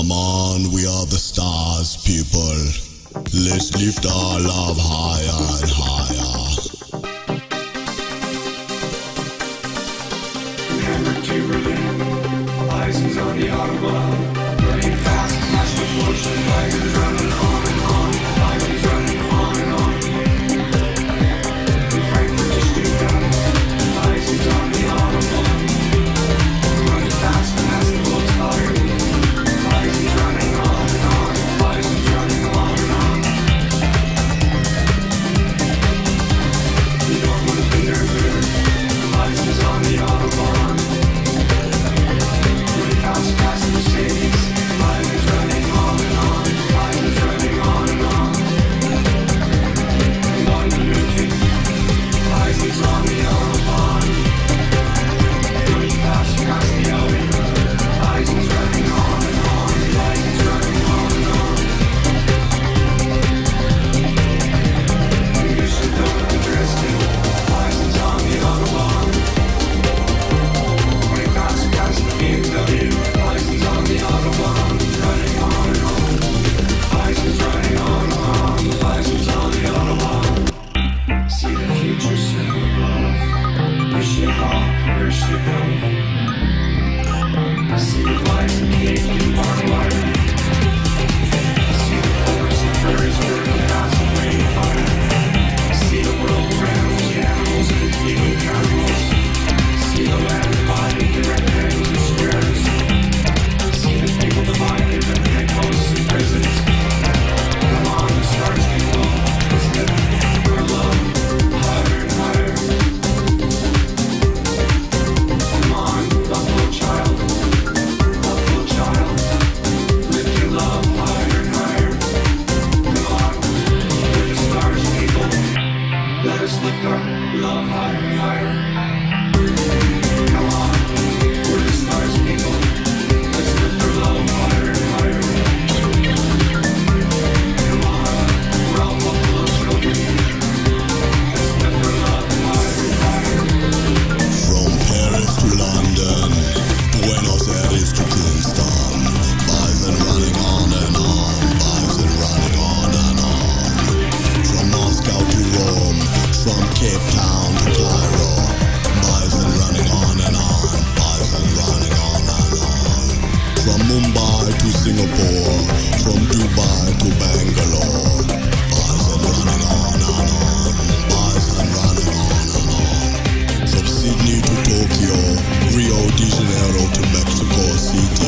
Come on, we are the stars, people. Let's lift our love higher and higher. Hammered to Berlin, Bisons on the Autobahn, running fast past the Porsche. Bisons running on and on, Bisons running on and on. From Frankfurt to Stuttgart, Bisons on the Autobahn, running fast past the Volkswagen. Bisons running on and on, Bisons running on and on. We don't want to be Nürnberg, Bisons on the Autobahn. Really fast past Mercedes, Bisons running on and on, Bisons running on and on. From London to München, Bisons on the Autobahn. Really fast past the Audi, Bisons running on and on, Bisons running on and on. We used to know the Dresden, Bisons on the Autobahn. Really fast past the BMW, Bisons on the Autobahn, running on and on. Bisons running on and on, Bisons on the Autobahn. See the future soon above. Wish you all, wish you go. See the lights and cake in barbed wire. See the forest and birds burning past the rainfire. See the world around the animals and feeding animals. See the land divided in rectangles and squares. See the people divided in headposts and prisons. Come on, the stars can go. Let's live for love, higher and higher. Come on, Buffalo child, lift your love higher and higher. Come on, we're the stars, people. Let us lift our love higher and higher. Come on, we're the stars, people. Let's lift our love higher and higher. Come on, we're all Buffalo children. Let's lift our love higher and higher. From Paris to London, Buenos Aires to Kingston, Bison running on and on, Bison running on and on. From Moscow to Rome, from Cape Town to Cairo, Bison running on and on, Bison running on and on. From Mumbai to Singapore, from Dubai to Bangalore, Bison running on and on, Bison running on and on. From Sydney to Tokyo, Rio de Janeiro to Mexico City,